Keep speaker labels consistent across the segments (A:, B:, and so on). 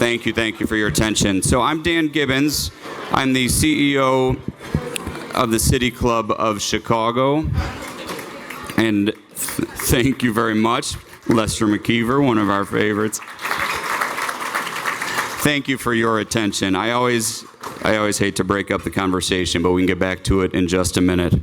A: Thank you for your attention. So I'm Dan Gibbons. I'm the CEO of the City Club of Chicago. And thank you very much, Lester McKeever, one of our favorites. Thank you for your attention. I always hate to break up the conversation, but we can get back to it in just a minute.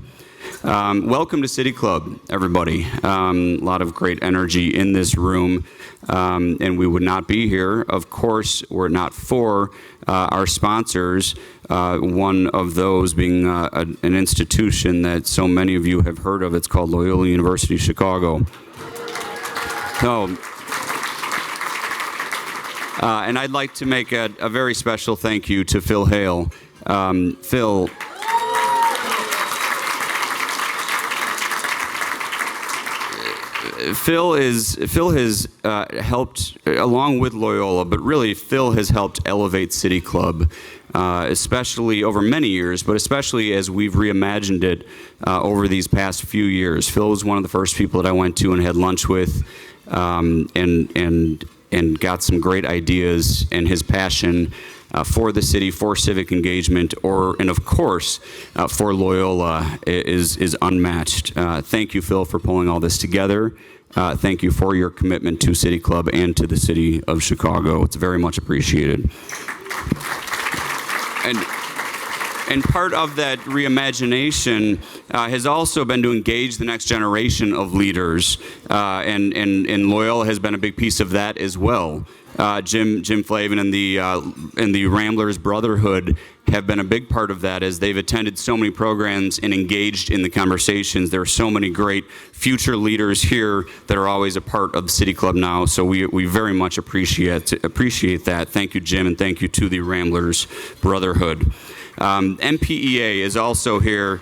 A: Welcome to City Club, everybody. A lot of great energy in this room, and we would not be here, of course, were it not for our sponsors, one of those being an institution that so many of you have heard of. It's called Loyola University Chicago. And I'd like to make a very special thank you to Phil Hale. Phil has helped, along with Loyola, but really Phil has helped elevate City Club, especially over many years, but especially as we've reimagined it over these past few years. Phil was one of the first people that I went to and had lunch with, and got some great ideas, and his passion for the city, for civic engagement, and of course for Loyola is unmatched. Thank you, Phil, for pulling all this together. Thank you for your commitment to City Club and to the city of Chicago. It's very much appreciated. And part of that reimagination has also been to engage the next generation of leaders, and Loyola has been a big piece of that as well. Jim Flavin and the Ramblers Brotherhood have been a big part of that as they've attended so many programs and engaged in the conversations. There are so many great future leaders here that are always a part of the City Club now, so we very much appreciate that. Thank you, Jim, and thank you to the Ramblers Brotherhood. MPEA is also here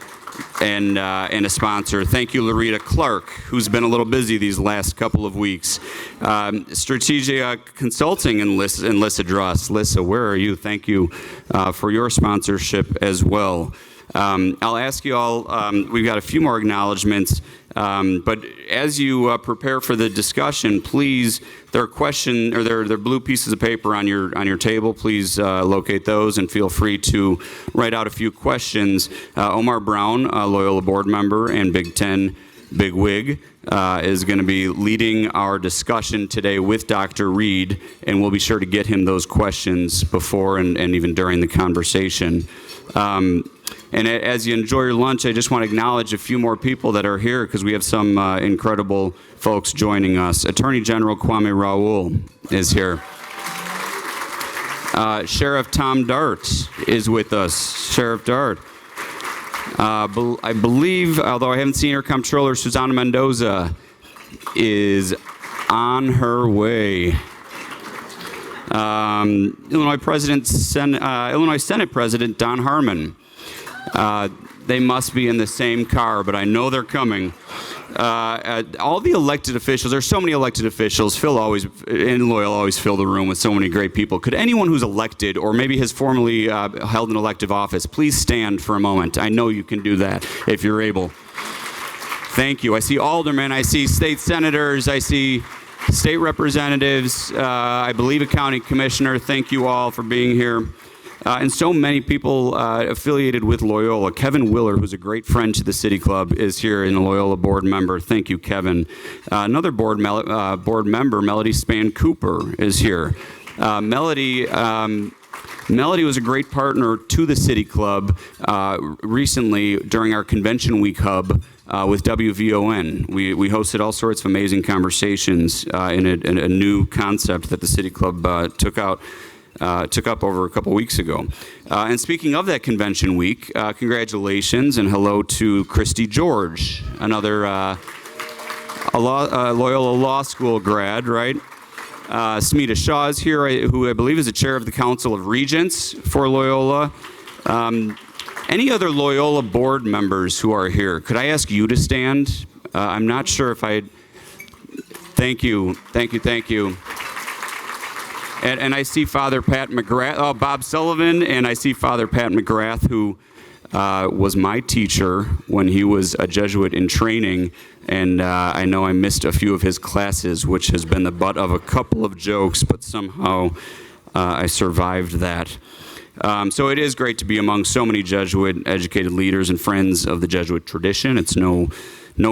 A: and a sponsor. Thank you, Larita Clark, who's been a little busy these last couple of weeks. Strategic Consulting and Lissa Dross. Lissa, where are you? Thank you for your sponsorship as well. I'll ask you all, we've got a few more acknowledgments, but as you prepare for the discussion, please, there are blue pieces of paper on your table. Please locate those and feel free to write out a few questions. Omar Brown, a Loyola board member and Big Ten bigwig, is going to be leading our discussion today with Dr. Reed, and we'll be sure to get him those questions before and even during the conversation. And as you enjoy your lunch, I just want to acknowledge a few more people that are here because we have some incredible folks joining us. Attorney General Kwame Raoul is here. Sheriff Tom Dart is with us. Sheriff Dart. I believe, although I haven't seen her, Comptroller Susana Mendoza is on her way. Illinois Senate President Don Harmon. They must be in the same car, but I know they're coming. All the elected officials, there's so many elected officials. Phil and Loyola always fill the room with so many great people. Could anyone who's elected or maybe has formerly held an elective office, please stand for a moment? I know you can do that if you're able. Thank you. I see aldermen, I see state senators, I see state representatives, I believe a county commissioner. Thank you all for being here. And so many people affiliated with Loyola. Kevin Willer, who's a great friend to the City Club, is here and a Loyola board member. Thank you, Kevin. Another board member, Melody Span Cooper, is here. Melody was a great partner to the City Club recently during our Convention Week hub with WVON. We hosted all sorts of amazing conversations in a new concept that the City Club took up over a couple weeks ago. And speaking of that convention week, congratulations and hello to Christy George, another Loyola Law School grad, right? Smita Shaw is here, who I believe is the chair of the Council of Regents for Loyola. Any other Loyola board members who are here? Could I ask you to stand? I'm not sure if I... Thank you. And I see Father Pat McGrath, Bob Sullivan, and I see Father Pat McGrath, who was my teacher when he was a Jesuit in training, and I know I missed a few of his classes, which has been the butt of a couple of jokes, but somehow I survived that. So it is great to be among so many Jesuit-educated leaders and friends of the Jesuit tradition. It's no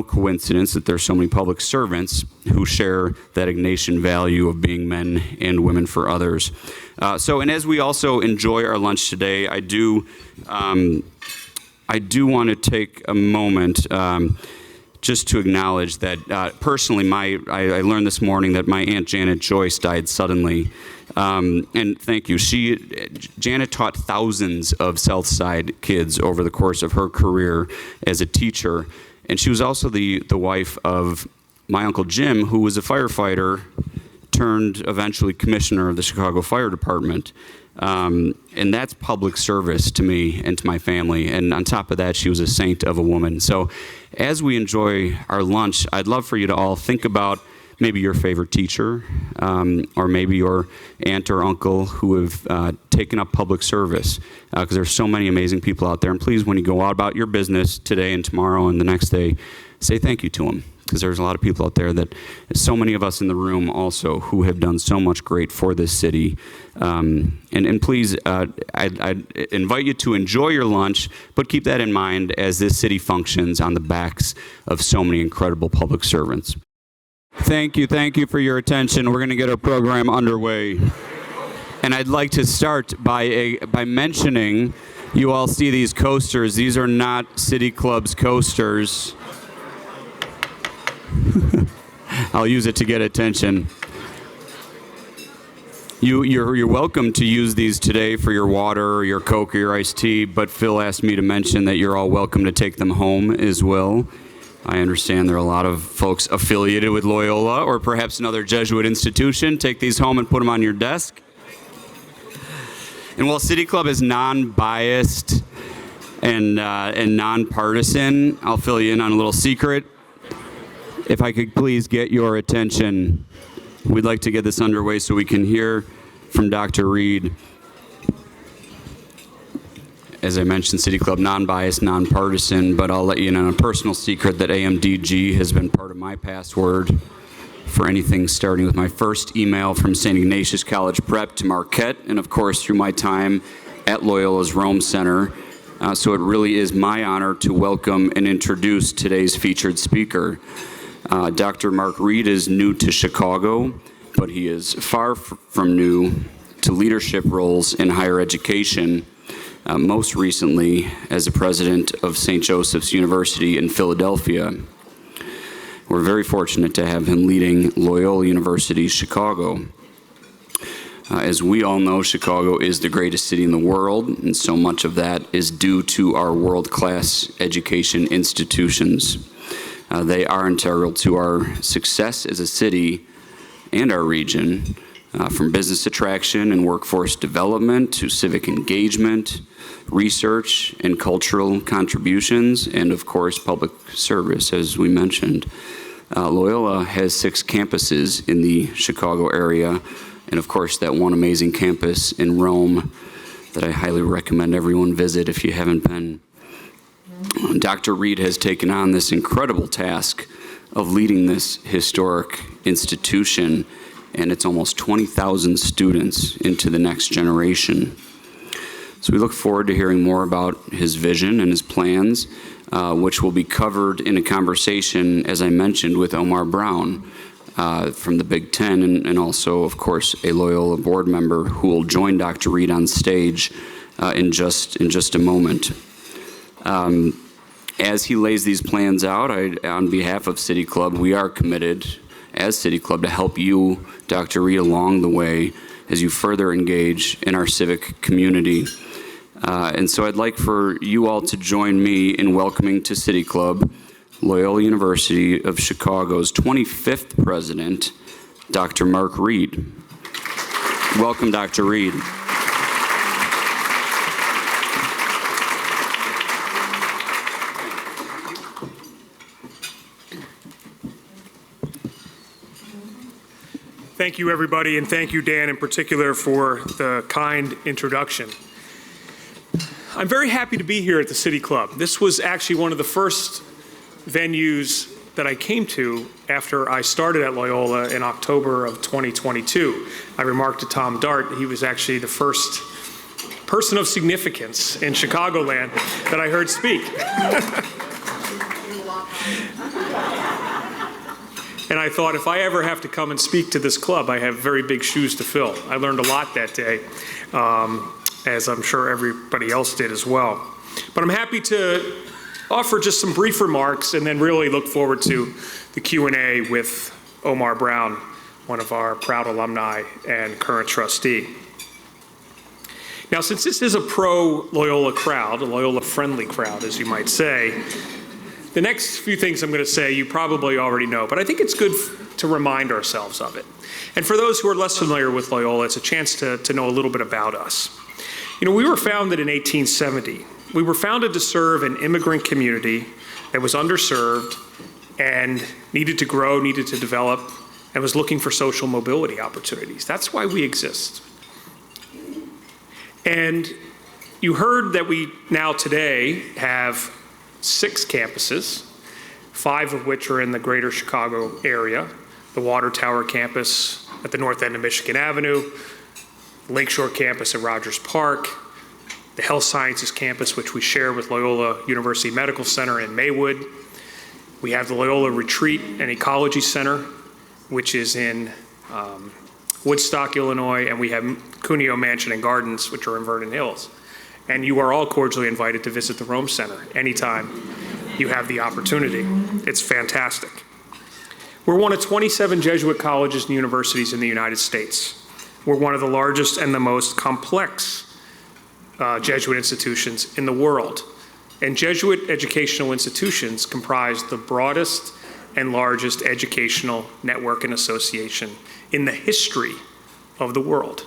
A: coincidence that there's so many public servants who share that Ignatian value of being men and women for others. And as we also enjoy our lunch today, I do want to take a moment just to acknowledge that personally, I learned this morning that my Aunt Janet Joyce died suddenly. And thank you. Janet taught thousands of Southside kids over the course of her career as a teacher. And she was also the wife of my Uncle Jim, who was a firefighter turned eventually commissioner of the Chicago Fire Department. And that's public service to me and to my family. And on top of that, she was a saint of a woman. So as we enjoy our lunch, I'd love for you to all think about maybe your favorite teacher, or maybe your aunt or uncle who have taken up public service, because there's so many amazing people out there. And please, when you go out about your business today and tomorrow and the next day, say thank you to them, because there's a lot of people out there that, so many of us in the room also, who have done so much great for this city. And please, I'd invite you to enjoy your lunch, but keep that in mind as this city functions on the backs of so many incredible public servants. Thank you for your attention. We're going to get our program underway. And I'd like to start by mentioning, you all see these coasters. These are not City Club's coasters. I'll use it to get attention. You're welcome to use these today for your water or your Coke or your iced tea, but Phil asked me to mention that you're all welcome to take them home as well. I understand there are a lot of folks affiliated with Loyola or perhaps another Jesuit institution. Take these home and put them on your desk. And while City Club is non-biased and nonpartisan, I'll fill you in on a little secret. If I could please get your attention, we'd like to get this underway so we can hear from Dr. Reed. As I mentioned, City Club, non-biased, nonpartisan, but I'll let you in on a personal secret that AMDG has been part of my password for anything starting with my first email from St. Ignatius College Prep to Marquette, and of course through my time at Loyola's Rome Center. So it really is my honor to welcome and introduce today's featured speaker. Dr. Mark Reed is new to Chicago, but he is far from new to leadership roles in higher education. Most recently as the president of St. Joseph's University in Philadelphia. We're very fortunate to have him leading Loyola University Chicago. As we all know, Chicago is the greatest city in the world, and so much of that is due to our world-class education institutions. They are integral to our success as a city and our region, from business attraction and workforce development to civic engagement, research and cultural contributions, and of course public service, as we mentioned. Loyola has 6 campuses in the Chicago area, and of course that one amazing campus in Rome that I highly recommend everyone visit if you haven't been. Dr. Reed has taken on this incredible task of leading this historic institution and its almost 20,000 students into the next generation. So we look forward to hearing more about his vision and his plans, which will be covered in a conversation, as I mentioned, with Omar Brown from the Big Ten, and also, of course, a Loyola board member who will join Dr. Reed on stage in just a moment. As he lays these plans out, on behalf of City Club, we are committed as City Club to help you, Dr. Reed, along the way as you further engage in our civic community. And so I'd like for you all to join me in welcoming to City Club Loyola University of Chicago's 25th president, Dr. Mark Reed. Welcome, Dr. Reed.
B: Thank you, everybody, and thank you, Dan, in particular, for the kind introduction. I'm very happy to be here at the City Club. This was actually one of the first venues that I came to after I started at Loyola in October of 2022. I remarked to Tom Dart, he was actually the first person of significance in Chicagoland that I heard speak. And I thought, if I ever have to come and speak to this club, I have very big shoes to fill. I learned a lot that day, as I'm sure everybody else did as well. But I'm happy to offer just some brief remarks and then really look forward to the Q&A with Omar Brown, one of our proud alumni and current trustee. Now, since this is a pro-Loyola crowd, a Loyola-friendly crowd, as you might say, the next few things I'm going to say you probably already know, but I think it's good to remind ourselves of it. And for those who are less familiar with Loyola, it's a chance to know a little bit about us. You know, we were founded in 1870. We were founded to serve an immigrant community that was underserved and needed to grow, needed to develop, and was looking for social mobility opportunities. That's why we exist. And you heard that we now today have 6 campuses, 5 of which are in the greater Chicago area, the Water Tower campus at the north end of Michigan Avenue, Lakeshore campus at Rogers Park, the Health Sciences campus, which we share with Loyola University Medical Center in Maywood. We have the Loyola Retreat and Ecology Center, which is in Woodstock, Illinois, and we have Cuneo Mansion and Gardens, which are in Vernon Hills. And you are all cordially invited to visit the Rome Center anytime you have the opportunity. It's fantastic. We're one of 27 Jesuit colleges and universities in the United States. We're one of the largest and the most complex Jesuit institutions in the world. And Jesuit educational institutions comprise the broadest and largest educational network and association in the history of the world.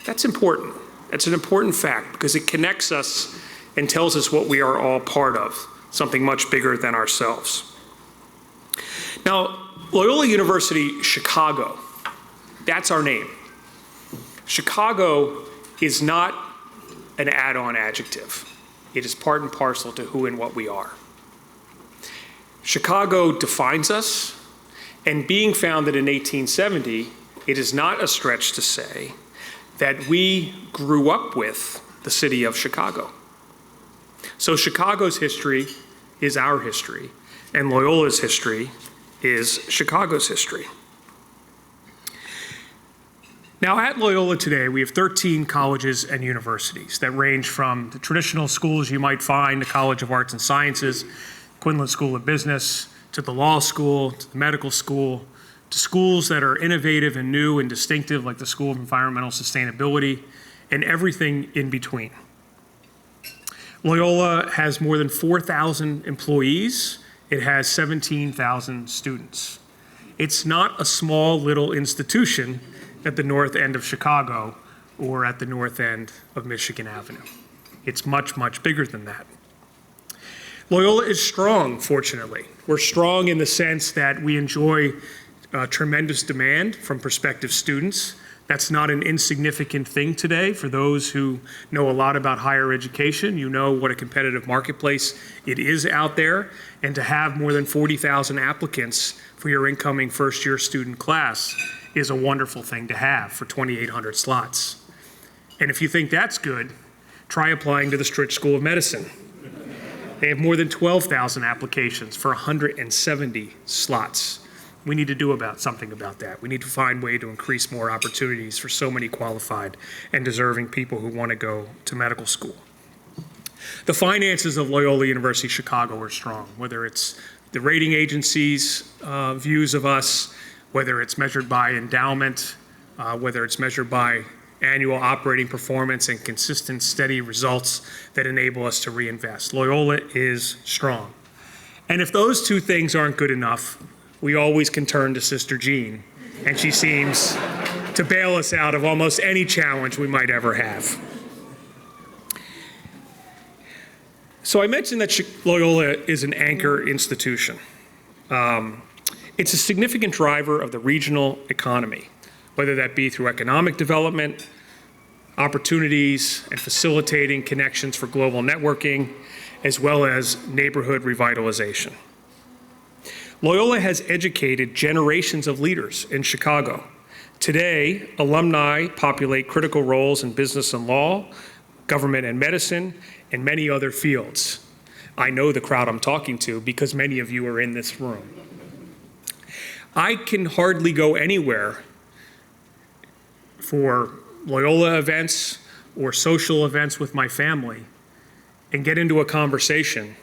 B: That's important. It's an important fact because it connects us and tells us what we are all part of, something much bigger than ourselves. Now, Loyola University Chicago, that's our name. Chicago is not an add-on adjective. It is part and parcel to who and what we are. Chicago defines us, and being founded in 1870, it is not a stretch to say that we grew up with the city of Chicago. So Chicago's history is our history, and Loyola's history is Chicago's history. Now at Loyola today, we have 13 colleges and universities that range from the traditional schools you might find, the College of Arts and Sciences, Quinlan School of Business, to the law school, to the medical school, to schools that are innovative and new and distinctive, like the School of Environmental Sustainability, and everything in between. Loyola has more than 4,000 employees. It has 17,000 students. It's not a small little institution at the north end of Chicago or at the north end of Michigan Avenue. It's much, much bigger than that. Loyola is strong, fortunately. We're strong in the sense that we enjoy tremendous demand from prospective students. That's not an insignificant thing today. For those who know a lot about higher education, you know what a competitive marketplace it is out there. And to have more than 40,000 applicants for your incoming first-year student class is a wonderful thing to have for 2,800 slots. And if you think that's good, try applying to the Stritch School of Medicine. They have more than 12,000 applications for 170 slots. We need to do something about that. We need to find a way to increase more opportunities for so many qualified and deserving people who want to go to medical school. The finances of Loyola University Chicago are strong, whether it's the rating agencies' views of us, whether it's measured by endowment, whether it's measured by annual operating performance and consistent, steady results that enable us to reinvest. Loyola is strong. And if those two things aren't good enough, we always can turn to Sister Jean, and she seems to bail us out of almost any challenge we might ever have. So I mentioned that Loyola is an anchor institution. It's a significant driver of the regional economy, whether that be through economic development, opportunities, and facilitating connections for global networking, as well as neighborhood revitalization. Loyola has educated generations of leaders in Chicago. Today, alumni populate critical roles in business and law, government and medicine, and many other fields. I know the crowd I'm talking to because many of you are in this room. I can hardly go anywhere for Loyola events or social events with my family and get into a conversation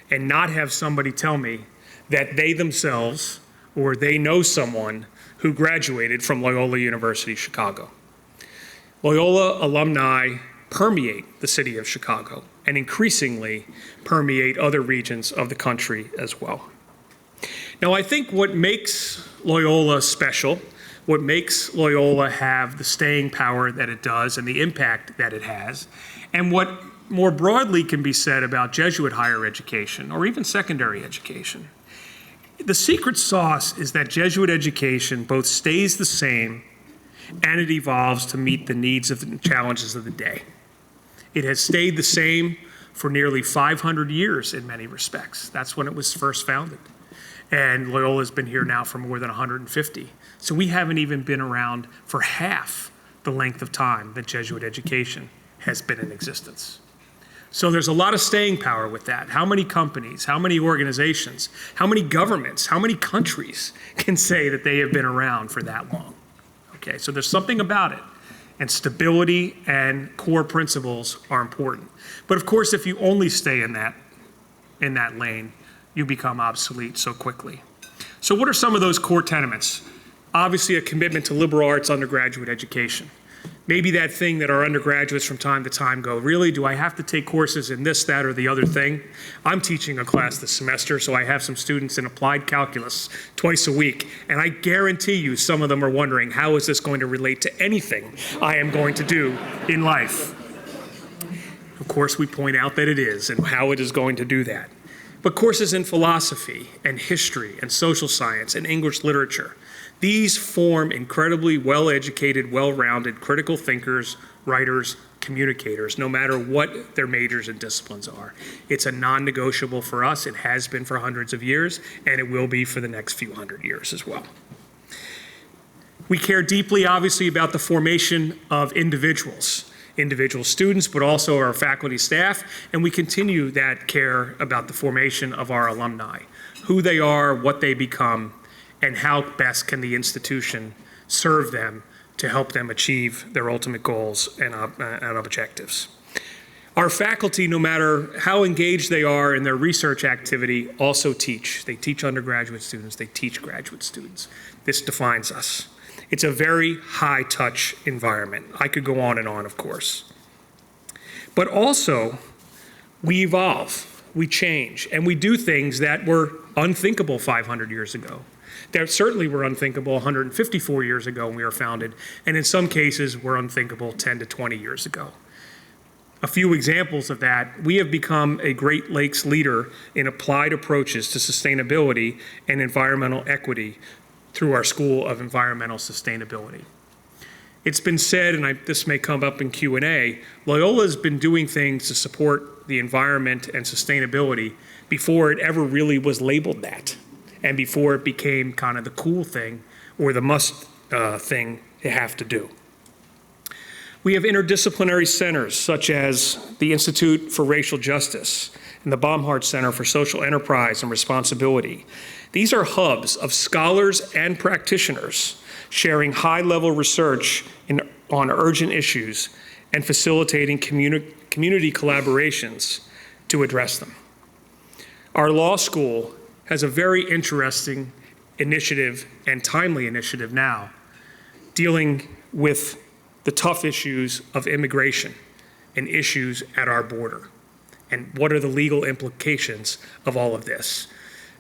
B: and not have somebody tell me that they themselves or they know someone who graduated from Loyola University Chicago. Loyola alumni permeate the city of Chicago and increasingly permeate other regions of the country as well. Now, I think what makes Loyola special, what makes Loyola have the staying power that it does and the impact that it has, and what more broadly can be said about Jesuit higher education or even secondary education, the secret sauce is that Jesuit education both stays the same and it evolves to meet the needs of the challenges of the day. It has stayed the same for nearly 500 years in many respects. That's when it was first founded. And Loyola's been here now for more than 150. So we haven't even been around for half the length of time that Jesuit education has been in existence. So there's a lot of staying power with that. How many companies, how many organizations, how many governments, how many countries can say that they have been around for that long? Okay, so there's something about it. And stability and core principles are important. But of course, if you only stay in that lane, you become obsolete so quickly. So what are some of those core tenements? Obviously, a commitment to liberal arts undergraduate education. Maybe that thing that our undergraduates from time to time go, really, do I have to take courses in this, that, or the other thing? I'm teaching a class this semester, so I have some students in applied calculus twice a week, and I guarantee you some of them are wondering, how is this going to relate to anything I am going to do in life? Of course, we point out that it is and how it is going to do that. But courses in philosophy and history and social science and English literature, these form incredibly well-educated, well-rounded critical thinkers, writers, communicators, no matter what their majors and disciplines are. It's a non-negotiable for us. It has been for hundreds of years, and it will be for the next few hundred years as well. We care deeply, obviously, about the formation of individual students, but also our faculty staff, and we continue that care about the formation of our alumni, who they are, what they become, and how best can the institution serve them to help them achieve their ultimate goals and objectives. Our faculty, no matter how engaged they are in their research activity, also teach. They teach undergraduate students, they teach graduate students. This defines us. It's a very high-touch environment. I could go on and on, of course. But also, we evolve, we change, and we do things that were unthinkable 500 years ago. That certainly were unthinkable 154 years ago when we were founded, and in some cases were unthinkable 10 to 20 years ago. A few examples of that, we have become a Great Lakes leader in applied approaches to sustainability and environmental equity through our School of Environmental Sustainability. It's been said, and this may come up in Q&A, Loyola's been doing things to support the environment and sustainability before it ever really was labeled that, and before it became kind of the cool thing or the must thing to have to do. We have interdisciplinary centers such as the Institute for Racial Justice and the Baumhart Center for Social Enterprise and Responsibility. These are hubs of scholars and practitioners sharing high-level research on urgent issues and facilitating community collaborations to address them. Our law school has a very interesting initiative and timely initiative now dealing with the tough issues of immigration and issues at our border. And what are the legal implications of all of this?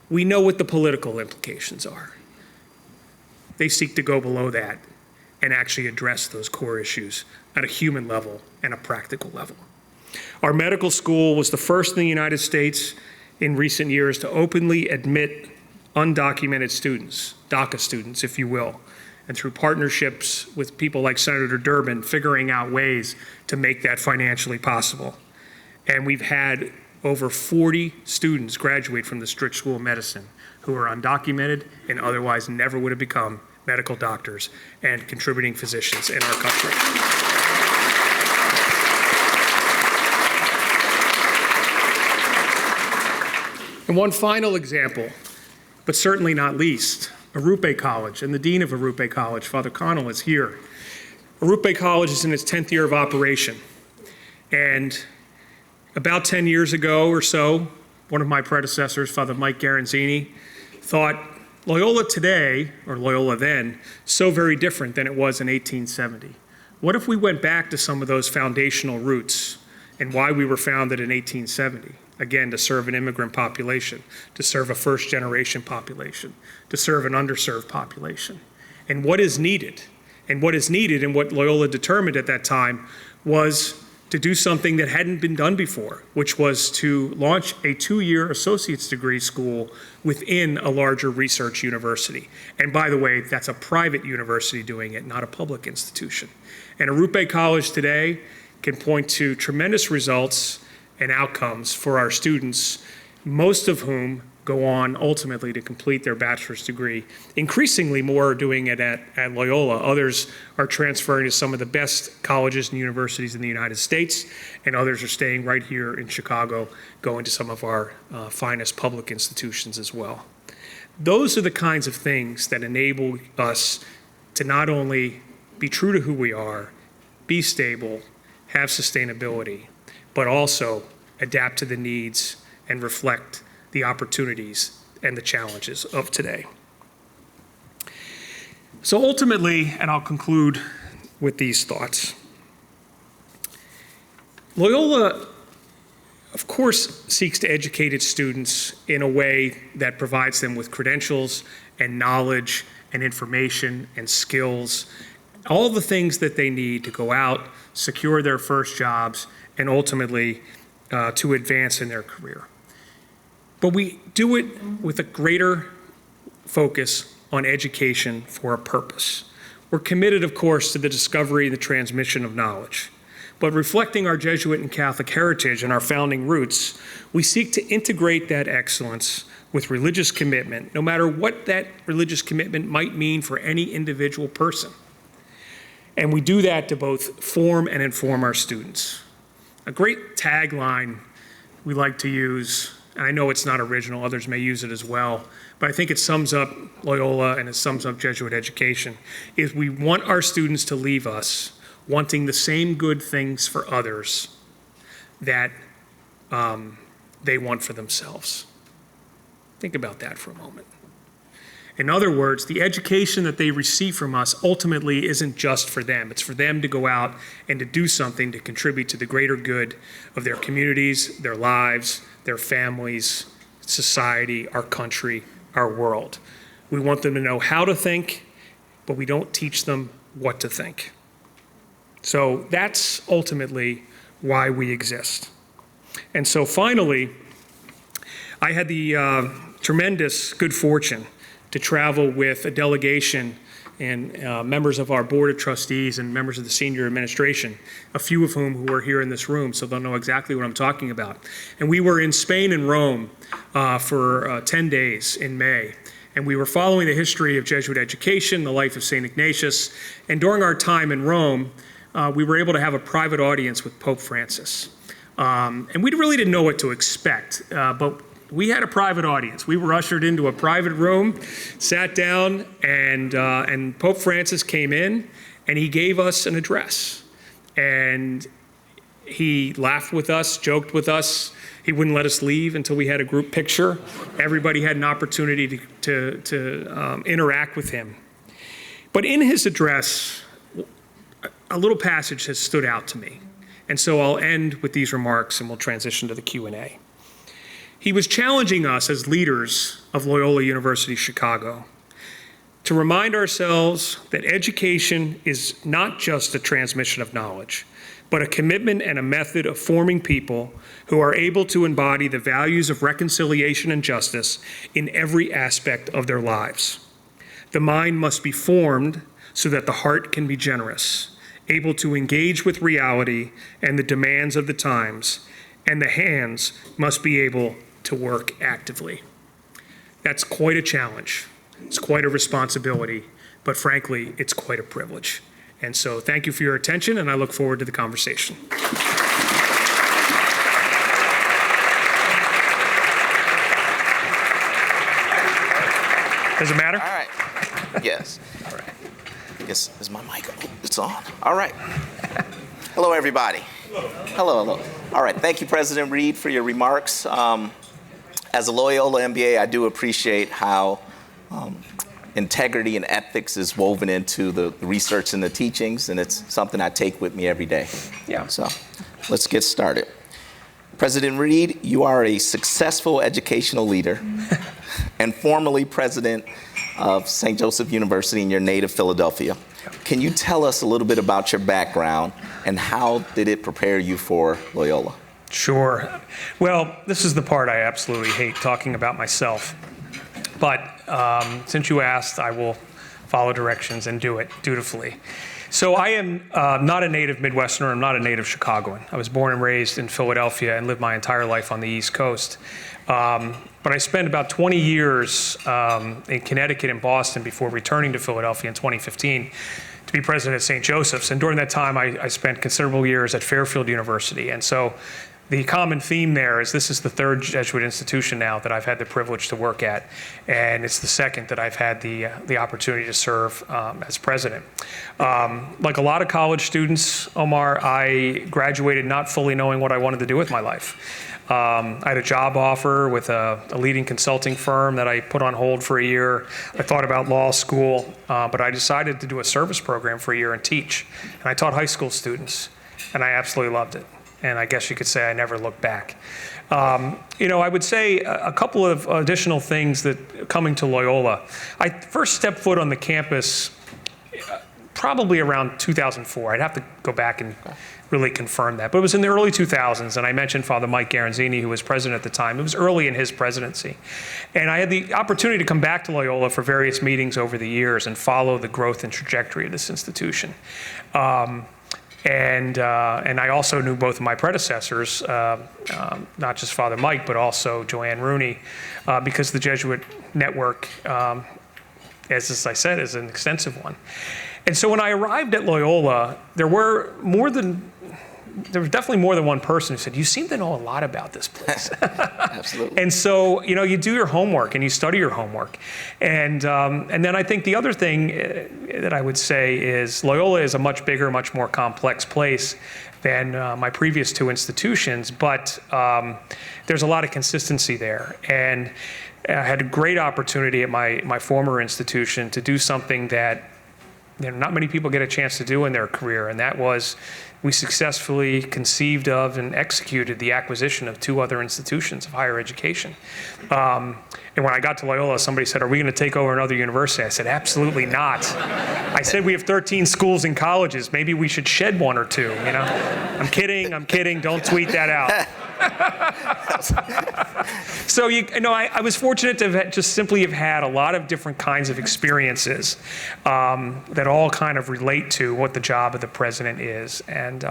B: We know what the political implications are. They seek to go below that and actually address those core issues at a human level and a practical level. Our medical school was the first in the United States in recent years to openly admit undocumented students, DACA students, if you will, and through partnerships with people like Senator Durbin, figuring out ways to make that financially possible. And we've had over 40 students graduate from the Stritch School of Medicine who are undocumented and otherwise never would have become medical doctors and contributing physicians in our country. And one final example, but certainly not least, Arrupe College, and the dean of Arrupe College, Father Connell, is here. Arrupe College is in its 10th year of operation. And about 10 years ago or so, one of my predecessors, Father Mike Garanzini, thought Loyola today, or Loyola then, so very different than it was in 1870. What if we went back to some of those foundational roots and why we were founded in 1870? Again, to serve an immigrant population, to serve a first-generation population, to serve an underserved population. And what is needed? And what Loyola determined at that time was to do something that hadn't been done before, which was to launch a 2-year associate's degree school within a larger research university. And by the way, that's a private university doing it, not a public institution. And Arrupe College today can point to tremendous results and outcomes for our students, most of whom go on ultimately to complete their bachelor's degree. Increasingly more are doing it at Loyola. Others are transferring to some of the best colleges and universities in the United States, and others are staying right here in Chicago, going to some of our finest public institutions as well. Those are the kinds of things that enable us to not only be true to who we are, be stable, have sustainability, but also adapt to the needs and reflect the opportunities and the challenges of today. So ultimately, and I'll conclude with these thoughts, Loyola, of course, seeks to educate its students in a way that provides them with credentials and knowledge and information and skills, all the things that they need to go out, secure their first jobs, and ultimately to advance in their career. But we do it with a greater focus on education for a purpose. We're committed, of course, to the discovery and the transmission of knowledge. But reflecting our Jesuit and Catholic heritage and our founding roots, we seek to integrate that excellence with religious commitment, no matter what that religious commitment might mean for any individual person. And we do that to both form and inform our students. A great tagline we like to use, and I know it's not original, others may use it as well, but I think it sums up Loyola and it sums up Jesuit education, is we want our students to leave us wanting the same good things for others that they want for themselves. Think about that for a moment. In other words, the education that they receive from us ultimately isn't just for them. It's for them to go out and to do something to contribute to the greater good of their communities, their lives, their families, society, our country, our world. We want them to know how to think, but we don't teach them what to think. So that's ultimately why we exist. And so finally, I had the tremendous good fortune to travel with a delegation and members of our board of trustees and members of the senior administration, a few of whom who are here in this room, so they'll know exactly what I'm talking about. And we were in Spain and Rome for 10 days in May. And we were following the history of Jesuit education, the life of St. Ignatius. And during our time in Rome, we were able to have a private audience with Pope Francis. And we really didn't know what to expect, but we had a private audience. We were ushered into a private room, sat down, and Pope Francis came in, and he gave us an address. And he laughed with us, joked with us. He wouldn't let us leave until we had a group picture. Everybody had an opportunity to interact with him. But in his address, a little passage has stood out to me. And so I'll end with these remarks, and we'll transition to the Q&A. He was challenging us as leaders of Loyola University Chicago to remind ourselves that education is not just a transmission of knowledge, but a commitment and a method of forming people who are able to embody the values of reconciliation and justice in every aspect of their lives. The mind must be formed so that the heart can be generous, able to engage with reality and the demands of the times, and the hands must be able to work actively. That's quite a challenge. It's quite a responsibility, but frankly, it's quite a privilege. And so thank you for your attention, and I look forward to the conversation. Does it matter?
C: All right. Yes. All right. Yes, is my mic on? It's on. All right. Hello, everybody. Hello, hello. All right. Thank you, President Reed, for your remarks. As a Loyola MBA, I do appreciate how integrity and ethics is woven into the research and the teachings, and it's something I take with me every day.
B: Yeah.
C: So let's get started. President Reed, you are a successful educational leader and formerly president of St. Joseph University in your native Philadelphia. Can you tell us a little bit about your background and how did it prepare you for Loyola?
B: Sure. Well, this is the part I absolutely hate, talking about myself. But since you asked, I will follow directions and do it dutifully. So I am not a native Midwesterner. I'm not a native Chicagoan. I was born and raised in Philadelphia and lived my entire life on the East Coast. But I spent about 20 years in Connecticut and Boston before returning to Philadelphia in 2015 to be president at St. Joseph's. And during that time, I spent considerable years at Fairfield University. And so the common theme there is this is the third Jesuit institution now that I've had the privilege to work at, and it's the second that I've had the opportunity to serve as president. Like a lot of college students, Omar, I graduated not fully knowing what I wanted to do with my life. I had a job offer with a leading consulting firm that I put on hold for a year. I thought about law school, but I decided to do a service program for a year and teach. And I taught high school students, and I absolutely loved it. And I guess you could say I never looked back. I would say a couple of additional things that coming to Loyola. I first stepped foot on the campus probably around 2004. I'd have to go back and really confirm that. But it was in the early 2000s, and I mentioned Father Mike Garanzini, who was president at the time. It was early in his presidency. And I had the opportunity to come back to Loyola for various meetings over the years and follow the growth and trajectory of this institution. And I also knew both of my predecessors, not just Father Mike, but also Joanne Rooney, because the Jesuit network, as I said, is an extensive one. And so when I arrived at Loyola, there was definitely more than one person who said, "You seem to know a lot about this place."
C: Absolutely.
B: And so, you do your homework and you study your homework. And then I think the other thing that I would say is Loyola is a much bigger, much more complex place than my previous two institutions, but there's a lot of consistency there. And I had a great opportunity at my former institution to do something that not many people get a chance to do in their career, and that was we successfully conceived of and executed the acquisition of two other institutions of higher education. And when I got to Loyola, somebody said, "Are we going to take over another university?" I said, "Absolutely not." I said, "We have 13 schools and colleges. Maybe we should shed one or two, I'm kidding. Don't tweet that out. So, I was fortunate to have just simply have had a lot of different kinds of experiences that all kind of relate to what the job of the president is. And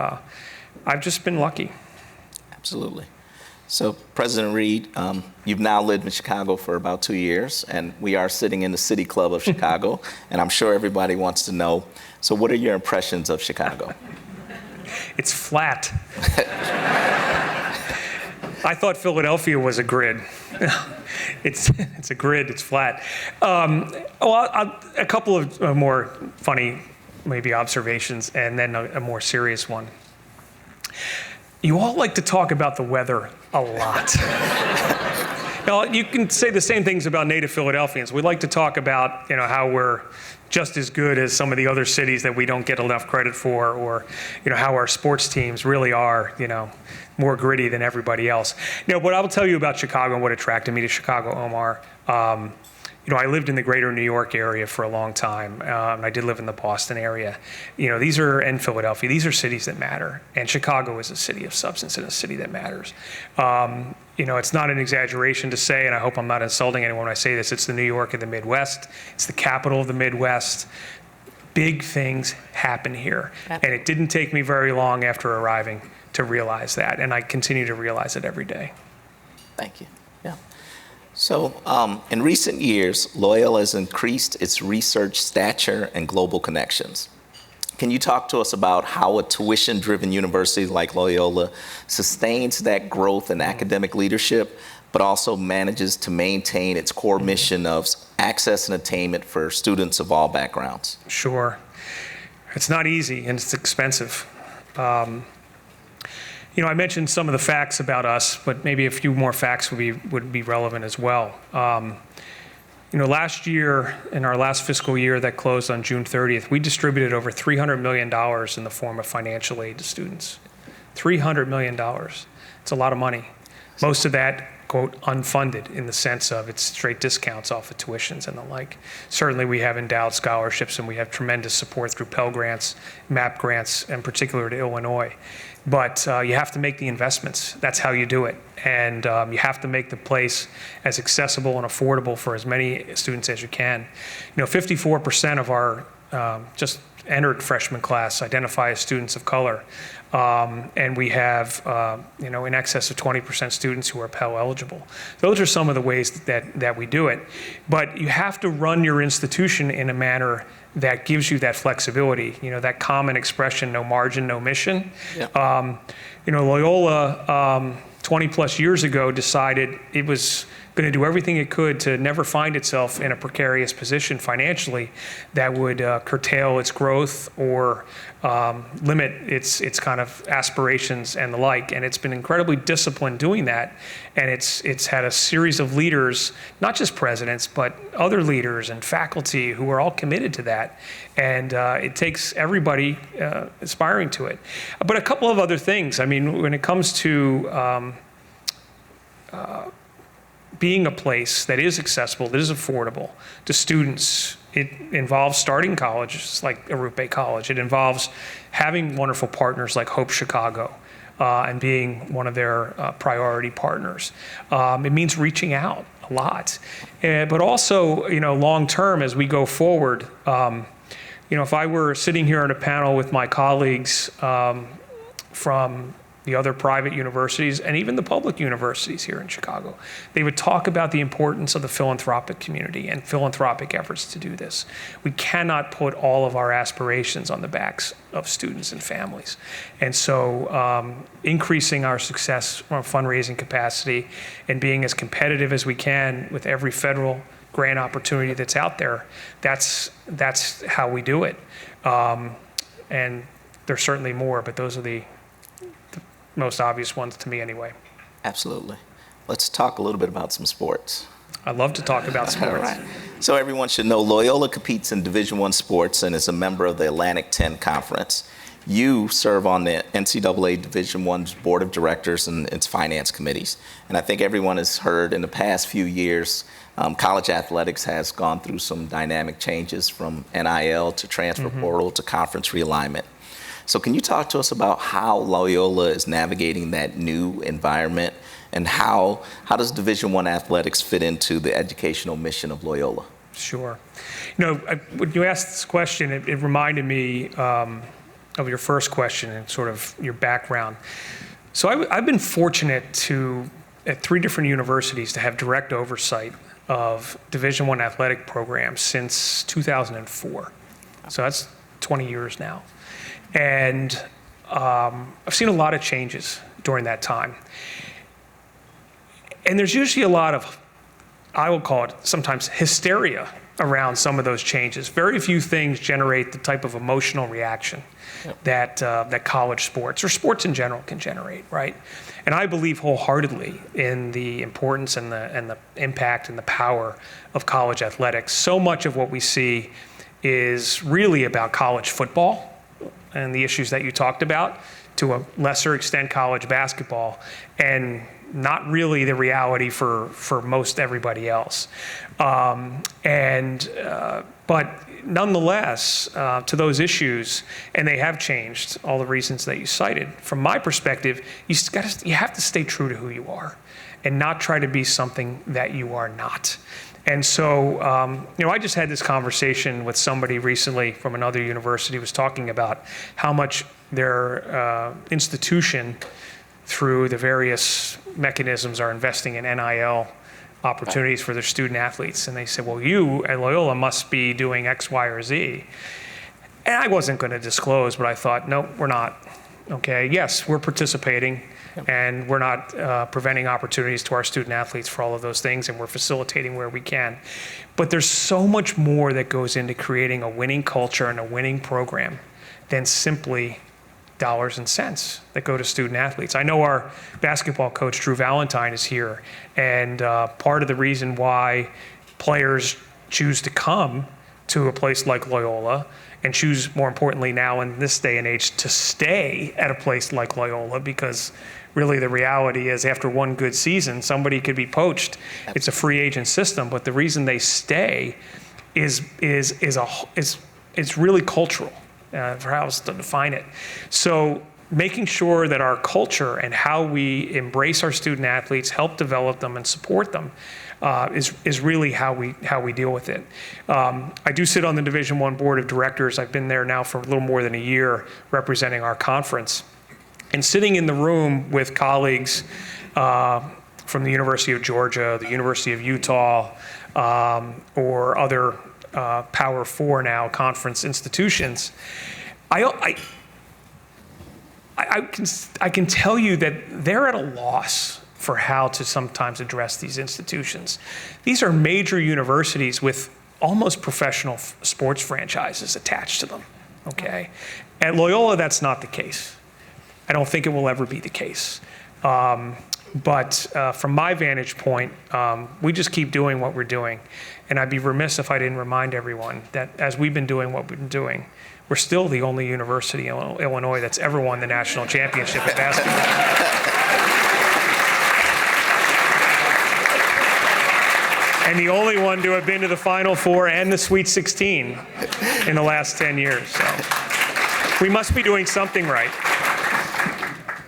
B: I've just been lucky.
C: Absolutely. So, President Reed, you've now lived in Chicago for about 2 years, and we are sitting in the City Club of Chicago, and I'm sure everybody wants to know, so what are your impressions of Chicago?
B: It's flat. I thought Philadelphia was a grid. It's a grid, it's flat. A couple of more funny, maybe observations, and then a more serious one. You all like to talk about the weather a lot. Now, you can say the same things about native Philadelphians. We like to talk about, how we're just as good as some of the other cities that we don't get enough credit for, or, how our sports teams really are, more gritty than everybody else. What I will tell you about Chicago and what attracted me to Chicago, Omar, I lived in the greater New York area for a long time. I did live in the Boston area. And Philadelphia, these are cities that matter. And Chicago is a city of substance and a city that matters. It's not an exaggeration to say, and I hope I'm not insulting anyone when I say this, it's the New York of the Midwest. It's the capital of the Midwest. Big things happen here. And it didn't take me very long after arriving to realize that. And I continue to realize it every day.
C: Thank you. Yeah. So, in recent years, Loyola has increased its research stature and global connections. Can you talk to us about how a tuition-driven university like Loyola sustains that growth in academic leadership, but also manages to maintain its core mission of access and attainment for students of all backgrounds?
B: Sure. It's not easy and it's expensive. I mentioned some of the facts about us, but maybe a few more facts would be relevant as well. Last year, in our last fiscal year that closed on June 30th, we distributed over $300 million in the form of financial aid to students. $300 million. It's a lot of money. Most of that, quote, unfunded in the sense of it's straight discounts off of tuitions and the like. Certainly we have endowed scholarships and we have tremendous support through Pell Grants, MAP grants, in particular to Illinois. But you have to make the investments. That's how you do it. And you have to make the place as accessible and affordable for as many students as you can. 54% of our just entered freshman class identify as students of color. And we have, in excess of 20% students who are Pell eligible. Those are some of the ways that we do it. But you have to run your institution in a manner that gives you that flexibility, that common expression, no margin, no mission. Yeah. Loyola, 20 plus years ago, decided it was going to do everything it could to never find itself in a precarious position financially that would curtail its growth or limit its kind of aspirations and the like. And it's been incredibly disciplined doing that. And it's had a series of leaders, not just presidents, but other leaders and faculty who are all committed to that. And it takes everybody aspiring to it. But a couple of other things. I mean, when it comes to being a place that is accessible, that is affordable to students, it involves starting colleges like Arupe College. It involves having wonderful partners like Hope Chicago and being one of their priority partners. It means reaching out a lot. But also, long term as we go forward, if I were sitting here on a panel with my colleagues from the other private universities, and even the public universities here in Chicago, they would talk about the importance of the philanthropic community and philanthropic efforts to do this. We cannot put all of our aspirations on the backs of students and families. And so increasing our success from a fundraising capacity and being as competitive as we can with every federal grant opportunity that's out there, that's how we do it. And there's certainly more, but those are the most obvious ones to me anyway.
C: Absolutely. Let's talk a little bit about some sports.
B: I love to talk about sports.
C: All right. So everyone should know Loyola competes in Division I sports and is a member of the Atlantic 10 Conference. You serve on the NCAA Division I's Board of Directors and its finance committees. And I think everyone has heard in the past few years, college athletics has gone through some dynamic changes from NIL to transfer portal to conference realignment. So can you talk to us about how Loyola is navigating that new environment and how does Division I athletics fit into the educational mission of Loyola?
B: Sure. When you asked this question, it reminded me of your first question and sort of your background. So I've been fortunate at 3 different universities to have direct oversight of Division I athletic programs since 2004. So that's 20 years now. And I've seen a lot of changes during that time. And there's usually a lot of, I will call it sometimes hysteria around some of those changes. Very few things generate the type of emotional reaction that college sports or sports in general can generate, right? And I believe wholeheartedly in the importance and the impact and the power of college athletics. So much of what we see is really about college football and the issues that you talked about, to a lesser extent college basketball, and not really the reality for most everybody else. But nonetheless, to those issues, and they have changed, all the reasons that you cited, from my perspective, you have to stay true to who you are and not try to be something that you are not. And so, I just had this conversation with somebody recently from another university who was talking about how much their institution, through the various mechanisms, are investing in NIL opportunities for their student athletes. And they said, well, you at Loyola must be doing X, Y, or Z. And I wasn't going to disclose, but I thought, no, we're not. Okay, yes, we're participating, and we're not preventing opportunities to our student athletes for all of those things, and we're facilitating where we can. But there's so much more that goes into creating a winning culture and a winning program than simply dollars and cents that go to student athletes. I know our basketball coach, Drew Valentine, is here, and part of the reason why players choose to come to a place like Loyola and choose, more importantly now in this day and age, to stay at a place like Loyola, because really the reality is after one good season, somebody could be poached. It's a free agent system, but the reason they stay is really cultural, for how else to define it. So making sure that our culture and how we embrace our student athletes, help develop them and support them, is really how we deal with it. I do sit on the Division I Board of Directors. I've been there now for a little more than a year representing our conference. And sitting in the room with colleagues from the University of Georgia, the University of Utah, or other Power Four now conference institutions, I can tell you that they're at a loss for how to sometimes address these institutions. These are major universities with almost professional sports franchises attached to them, okay? At Loyola, that's not the case. I don't think it will ever be the case. But from my vantage point, we just keep doing what we're doing. And I'd be remiss if I didn't remind everyone that as we've been doing what we've been doing, we're still the only university in Illinois that's ever won the national championship in basketball. And the only one to have been to the Final Four and the Sweet 16 in the last 10 years. So we must be doing something right.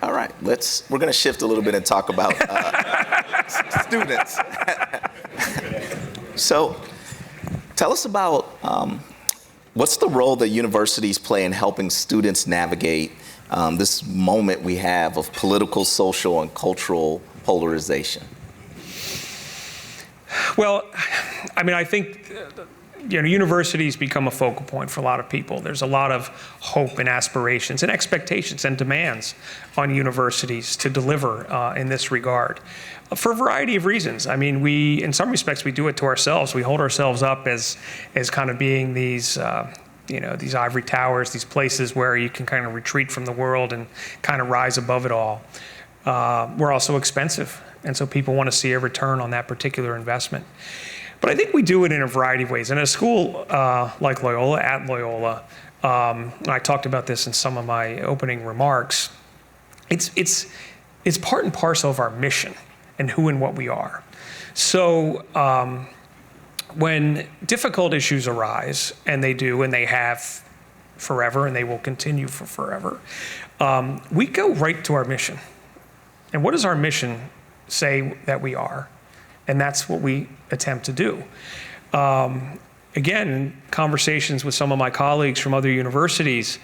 C: All right, we're going to shift a little bit and talk about students. So tell us about what's the role that universities play in helping students navigate this moment we have of political, social, and cultural polarization?
B: Well, I mean, I think universities become a focal point for a lot of people. There's a lot of hope and aspirations and expectations and demands on universities to deliver in this regard for a variety of reasons. I mean, in some respects, we do it to ourselves. We hold ourselves up as kind of being these, these ivory towers, these places where you can kind of retreat from the world and kind of rise above it all. We're also expensive. And so people want to see a return on that particular investment. But I think we do it in a variety of ways. And at a school like Loyola, at Loyola, and I talked about this in some of my opening remarks, it's part and parcel of our mission and who and what we are. So when difficult issues arise, and they do, and they have forever, and they will continue for forever, we go right to our mission. And what does our mission say that we are? And that's what we attempt to do. Again, in conversations with some of my colleagues from other universities,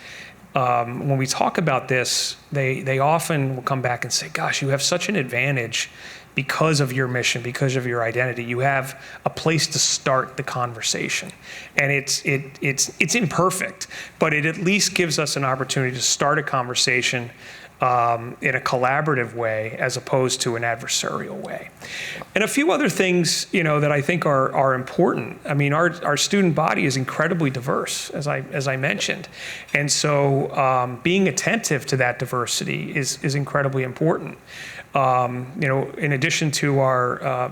B: when we talk about this, they often will come back and say, gosh, you have such an advantage because of your mission, because of your identity. You have a place to start the conversation. And it's imperfect, but it at least gives us an opportunity to start a conversation in a collaborative way as opposed to an adversarial way. And a few other things, that I think are important. I mean, our student body is incredibly diverse, as I mentioned. And so being attentive to that diversity is incredibly important. In addition to our,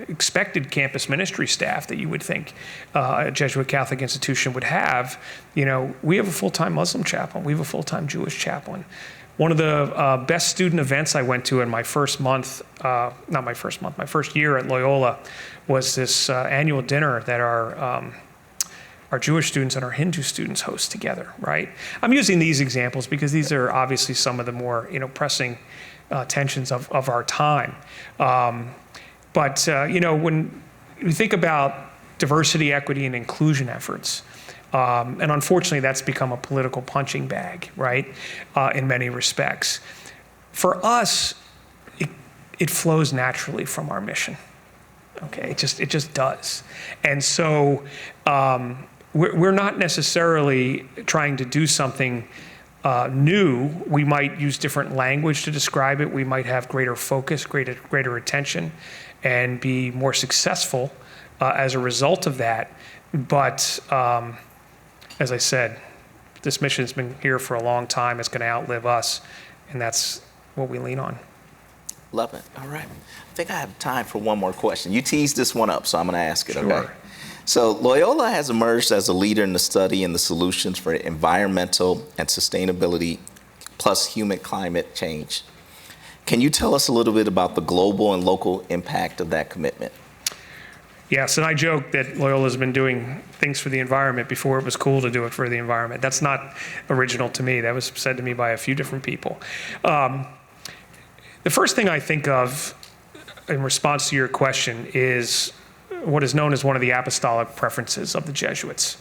B: expected campus ministry staff that you would think a Jesuit Catholic institution would have, we have a full-time Muslim chaplain. We have a full-time Jewish chaplain. One of the best student events I went to in my first month, my first year at Loyola, was this annual dinner that our Jewish students and our Hindu students host together, right? I'm using these examples because these are obviously some of the more, pressing tensions of our time. But when we think about diversity, equity, and inclusion efforts, and unfortunately, that's become a political punching bag, right, in many respects. For us, it flows naturally from our mission. Okay, it just does. And so we're not necessarily trying to do something new. We might use different language to describe it. We might have greater focus, greater attention, and be more successful as a result of that. But as I said, this mission's been here for a long time. It's going to outlive us, and that's what we lean on.
C: Love it. All right. I think I have time for one more question. You teased this one up, so I'm going to ask it,
B: Sure.
C: okay? So Loyola has emerged as a leader in the study and the solutions for environmental and sustainability plus human climate change. Can you tell us a little bit about the global and local impact of that commitment?
B: Yes, and I joke that Loyola's been doing things for the environment before it was cool to do it for the environment. That's not original to me. That was said to me by a few different people. The first thing I think of in response to your question is what is known as one of the apostolic preferences of the Jesuits.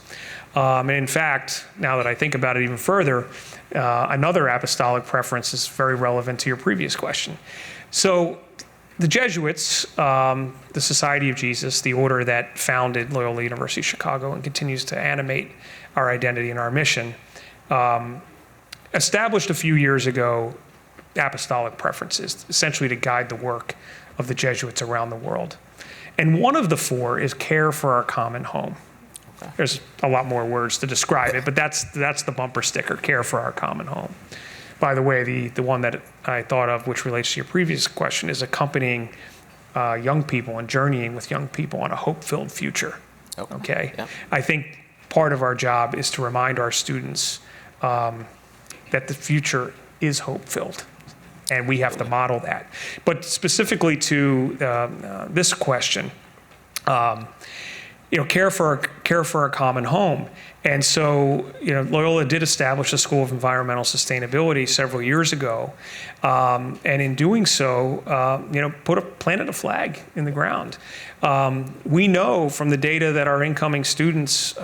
B: And in fact, now that I think about it even further, another apostolic preference is very relevant to your previous question. So the Jesuits, the Society of Jesus, the order that founded Loyola University Chicago and continues to animate our identity and our mission, established a few years ago apostolic preferences, essentially to guide the work of the Jesuits around the world. And one of the four is care for our common home. Okay. There's a lot more words to describe it, but that's the bumper sticker, care for our common home. By the way, the one that I thought of, which relates to your previous question, is accompanying young people and journeying with young people on a hope-filled future. Okay? Yeah. I think part of our job is to remind our students that the future is hope-filled, and we have to model that. But specifically to this question, care for our common home. And so, Loyola did establish a School of Environmental Sustainability several years ago, and in doing so, planted a flag in the ground. We know from the data that our incoming students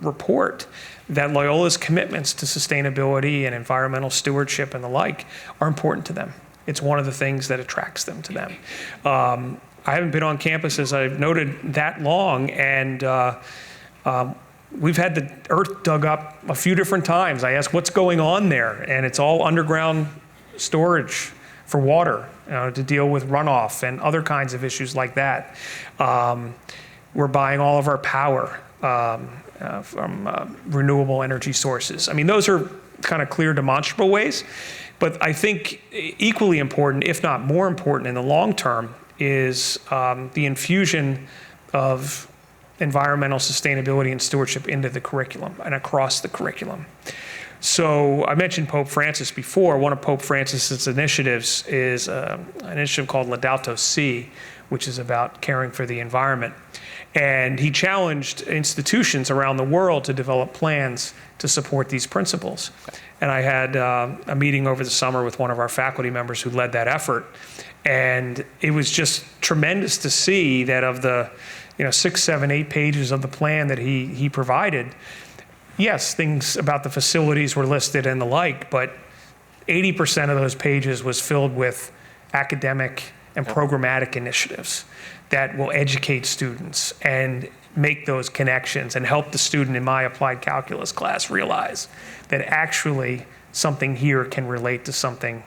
B: report that Loyola's commitments to sustainability and environmental stewardship and the like are important to them. It's one of the things that attracts them to them. I haven't been on campus, as I've noted, that long, and we've had the earth dug up a few different times. I ask, what's going on there? And it's all underground storage for water to deal with runoff and other kinds of issues like that. We're buying all of our power from renewable energy sources. I mean, those are kind of clear, demonstrable ways. But I think equally important, if not more important in the long term, is the infusion of environmental sustainability and stewardship into the curriculum and across the curriculum. So I mentioned Pope Francis before. One of Pope Francis's initiatives is an initiative called Laudato Si, which is about caring for the environment. And he challenged institutions around the world to develop plans to support these principles. And I had a meeting over the summer with one of our faculty members who led that effort. And it was just tremendous to see that of the 6, 7, 8 pages of the plan that he provided, yes, things about the facilities were listed and the like, but 80% of those pages was filled with academic and programmatic initiatives that will educate students and make those connections and help the student in my applied calculus class realize that actually something here can relate to something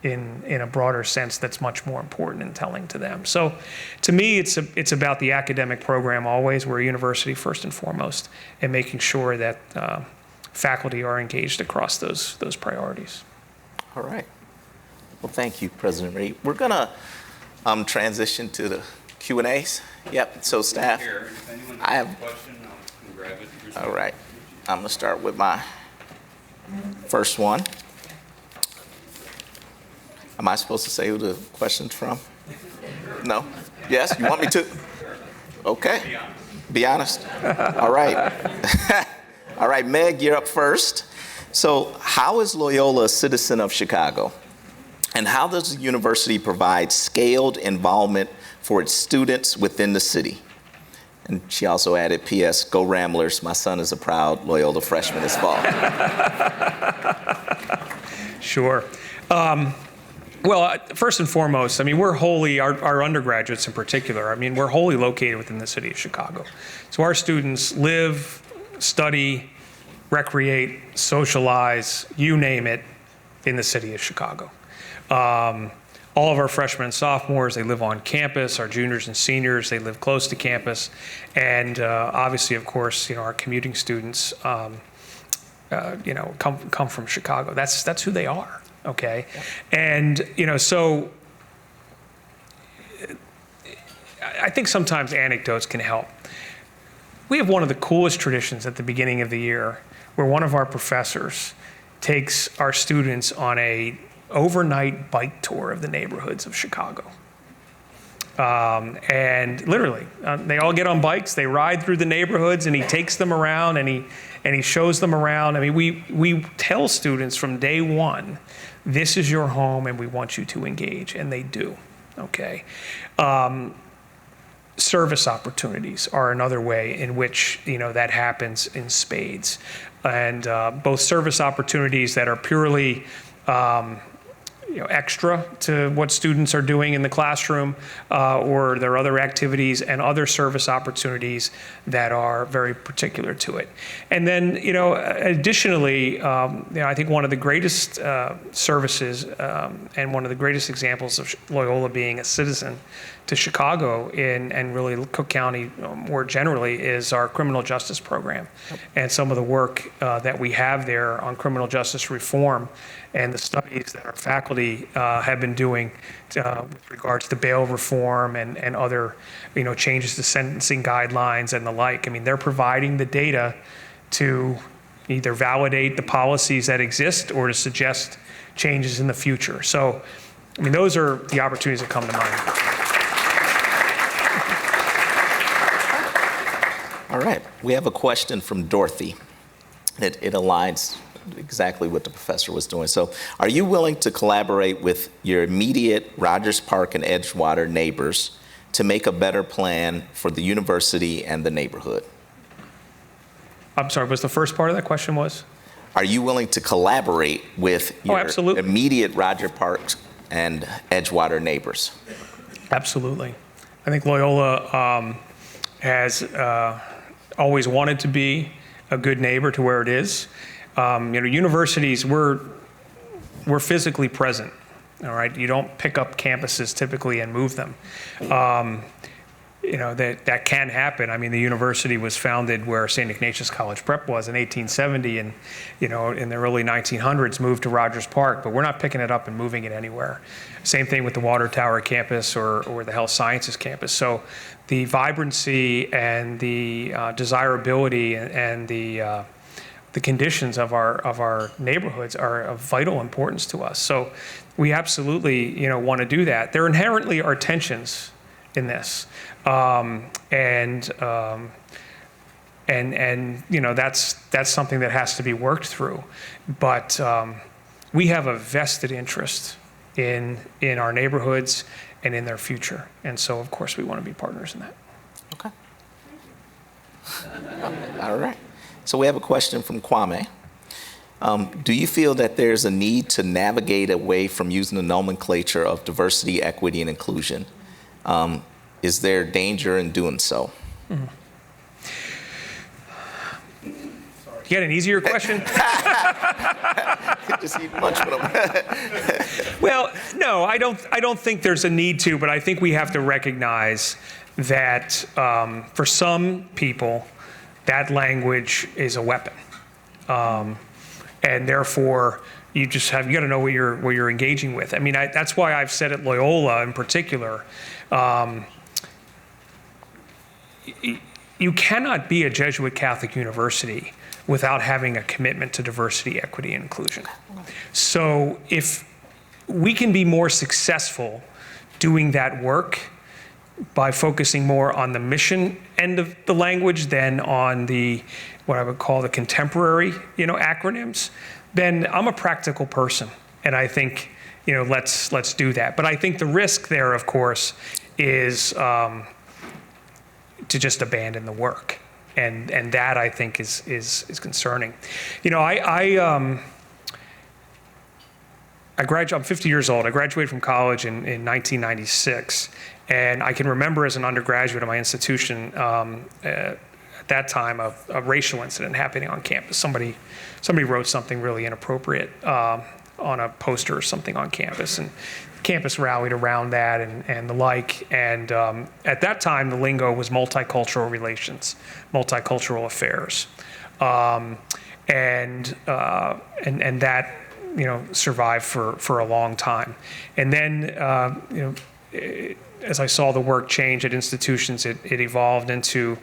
B: in a broader sense that's much more important and telling to them. So to me, it's about the academic program always. We're a university first and foremost, and making sure that faculty are engaged across those priorities.
C: All right. Well, thank you, President Reed. We're gonna transition to the Q&As. Yep, so staff.
A: Here, if anyone
C: I
A: has
C: have
A: a question, I can grab it.
C: All right. I'm gonna start with my first one. Am I supposed to say who the question's from? No? Yes? You want me to? Okay. Be honest. All right. All right, Meg, you're up first. So how is Loyola a citizen of Chicago? And how does the university provide scaled involvement for its students within the city? And she also added, P.S., go Ramblers, my son is a proud Loyola freshman this fall.
B: Sure. Well, first and foremost, I mean, we're wholly, our undergraduates in particular, I mean, we're wholly located within the city of Chicago. So our students live, study, recreate, socialize, you name it, in the city of Chicago. All of our freshmen and sophomores, they live on campus. Our juniors and seniors, they live close to campus. And obviously, of course, our commuting students, come from Chicago. That's who they are. Okay. Yep. And, so I think sometimes anecdotes can help. We have one of the coolest traditions at the beginning of the year where one of our professors takes our students on a overnight bike tour of the neighborhoods of Chicago. And literally, they all get on bikes, they ride through the neighborhoods, and he takes them around and he shows them around. I mean, we tell students from day one, this is your home and we want you to engage, and they do, okay? Service opportunities are another way in which, that happens in spades. And both service opportunities that are purely extra to what students are doing in the classroom, or their other activities, and other service opportunities that are very particular to it. And then, additionally, I think one of the greatest services and one of the greatest examples of Loyola being a citizen to Chicago and really Cook County more generally is our criminal justice program. Yep. And some of the work that we have there on criminal justice reform and the studies that our faculty have been doing with regards to bail reform and other changes to sentencing guidelines and the like. I mean, they're providing the data to either validate the policies that exist or to suggest changes in the future. So, I mean, those are the opportunities that come to mind.
C: All right, we have a question from Dorothy. It aligns exactly what the professor was doing. So, are you willing to collaborate with your immediate Rogers Park and Edgewater neighbors to make a better plan for the university and the neighborhood?
B: I'm sorry, was the first part of that question was?
C: Are you willing to collaborate with your immediate Rogers Park and Edgewater neighbors? Absolutely.
B: I think Loyola has always wanted to be a good neighbor to where it is. Universities, we're physically present, all right? You don't pick up campuses typically and move them. That can happen. I mean, the university was founded where St. Ignatius College Prep was in 1870, and, in the early 1900s moved to Rogers Park, but we're not picking it up and moving it anywhere. Same thing with the Water Tower campus or the Health Sciences campus. So the vibrancy and the desirability and the conditions of our neighborhoods are of vital importance to us. So we absolutely, want to do that. There inherently are tensions in this, and that's something that has to be worked through. But we have a vested interest in our neighborhoods and in their future, and so of course we want to be partners in that.
C: Okay. All right. So we have a question from Kwame. Do you feel that there's a need to navigate away from using the nomenclature of diversity, equity, and inclusion? Is there danger in doing so?
B: Mm-hmm. You got an easier question?
C: Just eat lunch with them.
B: Well, no, I don't think there's a need to, but I think we have to recognize that for some people, that language is a weapon, and therefore you got to know what you're engaging with. I mean, that's why I've said at Loyola in particular, you cannot be a Jesuit Catholic university without having a commitment to diversity, equity, and inclusion. So if we can be more successful doing that work by focusing more on the mission end of the language than on what I would call the contemporary, acronyms, then I'm a practical person, and I think, let's do that. But I think the risk there, of course, is to just abandon the work, and that I think is concerning. I'm 50 years old. I graduated from college in 1996. And I can remember as an undergraduate at my institution, at that time, a racial incident happening on campus. Somebody wrote something really inappropriate on a poster or something on campus. And campus rallied around that and the like. And at that time, the lingo was multicultural relations, multicultural affairs. And that, survived for a long time. And then, as I saw the work change at institutions, it evolved into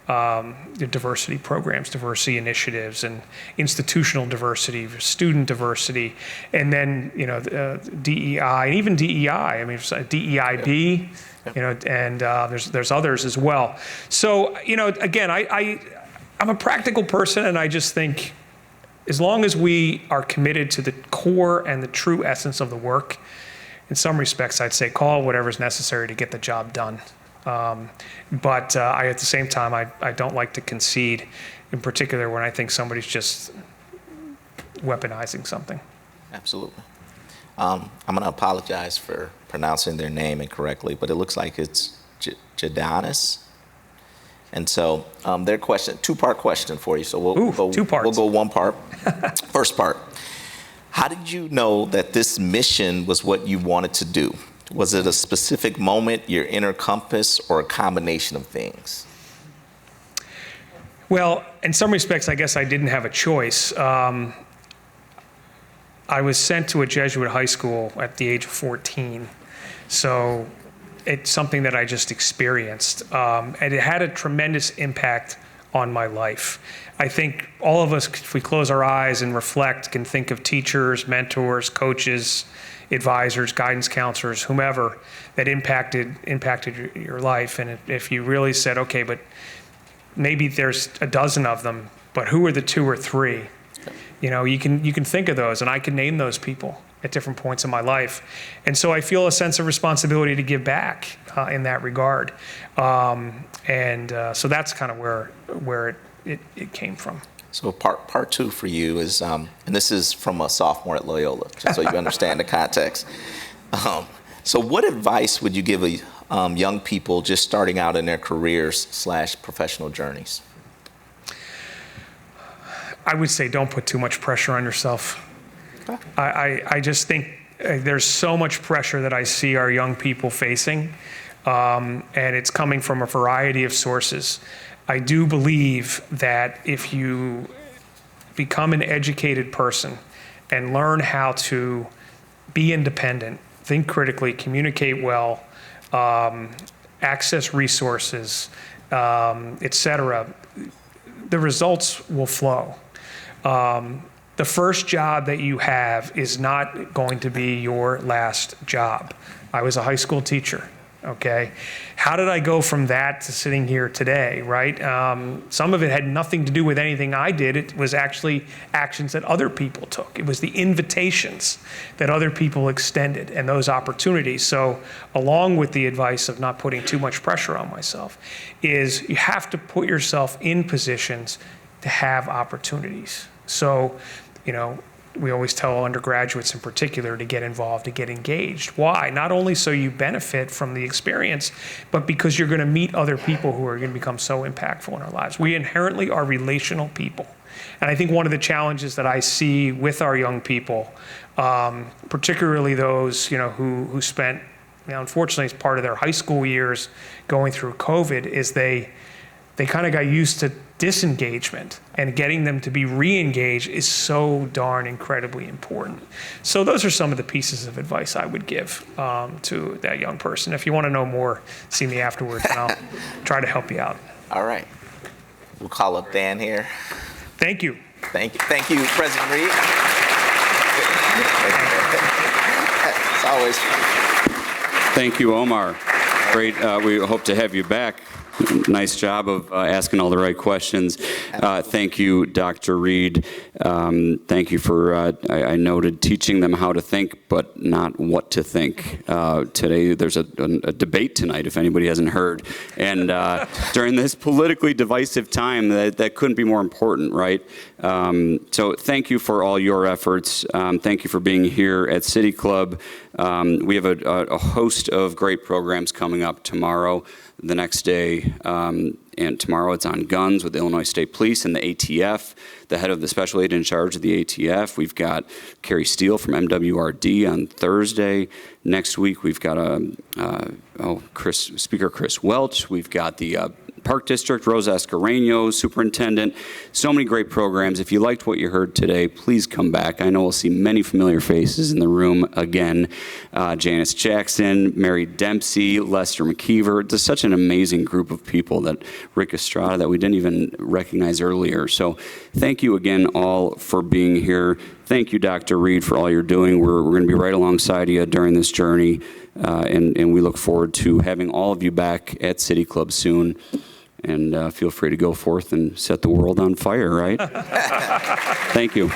B: the diversity programs, diversity initiatives, and institutional diversity, student diversity, and then DEI, and even DEI. I mean, DEIB, and there's others as well. So again, I'm a practical person, and I just think as long as we are committed to the core and the true essence of the work, in some respects, I'd say call whatever's necessary to get the job done. But at the same time, I don't like to concede, in particular when I think somebody's just weaponizing something.
C: Absolutely. I'm going to apologize for pronouncing their name incorrectly, but it looks like it's Jadanis. And so their question, two-part question for you. So we'll go
B: 2 parts.
C: We'll go one part. First part. How did you know that this mission was what you wanted to do? Was it a specific moment, your inner compass, or a combination of things?
B: Well, in some respects, I guess I didn't have a choice. I was sent to a Jesuit high school at the age of 14. So it's something that I just experienced. And it had a tremendous impact on my life. I think all of us, if we close our eyes and reflect, can think of teachers, mentors, coaches, advisors, guidance counselors, whomever, that impacted your life. And if you really said, okay, but maybe there's a dozen of them, but who are the 2 or 3? You can think of those, and I can name those people at different points in my life. And so I feel a sense of responsibility to give back in that regard. So that's kind of where it came from.
C: So part 2 for you is, and this is from a sophomore at Loyola, just so you understand the context. So what advice would you give young people just starting out in their careers / professional journeys?
B: I would say don't put too much pressure on yourself. Okay. I just think there's so much pressure that I see our young people facing, and it's coming from a variety of sources. I do believe that if you become an educated person and learn how to be independent, think critically, communicate well, access resources, etc., the results will flow. The first job that you have is not going to be your last job. I was a high school teacher. Okay, how did I go from that to sitting here today, right? Some of it had nothing to do with anything I did. It was actually actions that other people took. It was the invitations that other people extended and those opportunities. So along with the advice of not putting too much pressure on myself, is you have to put yourself in positions to have opportunities. So, we always tell undergraduates in particular to get involved, to get engaged. Why? Not only so you benefit from the experience, but because you're going to meet other people who are going to become so impactful in our lives. We inherently are relational people. And I think one of the challenges that I see with our young people, particularly those who spent, unfortunately, as part of their high school years going through COVID, is they kind of got used to disengagement, and getting them to be re-engaged is so darn incredibly important. So those are some of the pieces of advice I would give to that young person. If you want to know more, see me afterwards, and I'll try to help you out. All
C: right. We'll call up Dan here.
B: Thank you.
C: Thank you, President Reed. As always.
A: Thank you, Omar. Great. We hope to have you back. Nice job of asking all the right questions. Thank you, Dr. Reed. Thank you for, I noted, teaching them how to think, but not what to think. Today, there's a debate tonight, if anybody hasn't heard. And during this politically divisive time, that couldn't be more important, right? So thank you for all your efforts. Thank you for being here at City Club. We have a host of great programs coming up tomorrow, the next day, and tomorrow it's on guns with the Illinois State Police and the ATF, the head of the special agent in charge of the ATF. We've got Carrie Steele from MWRD on Thursday. Next week we've got Speaker Chris Welch. We've got the Park District, Rosa Escareno, Superintendent. So many great programs. If you liked what you heard today, please come back. I know we'll see many familiar faces in the room again. Janice Jackson, Mary Dempsey, Lester McKeever. Just such an amazing group of people, that Rick Estrada that we didn't even recognize earlier. So thank you again all for being here. Thank you, Dr. Reed, for all you're doing. We're going to be right alongside you during this journey, and we look forward to having all of you back at City Club soon. And feel free to go forth and set the world on fire, right? Thank you.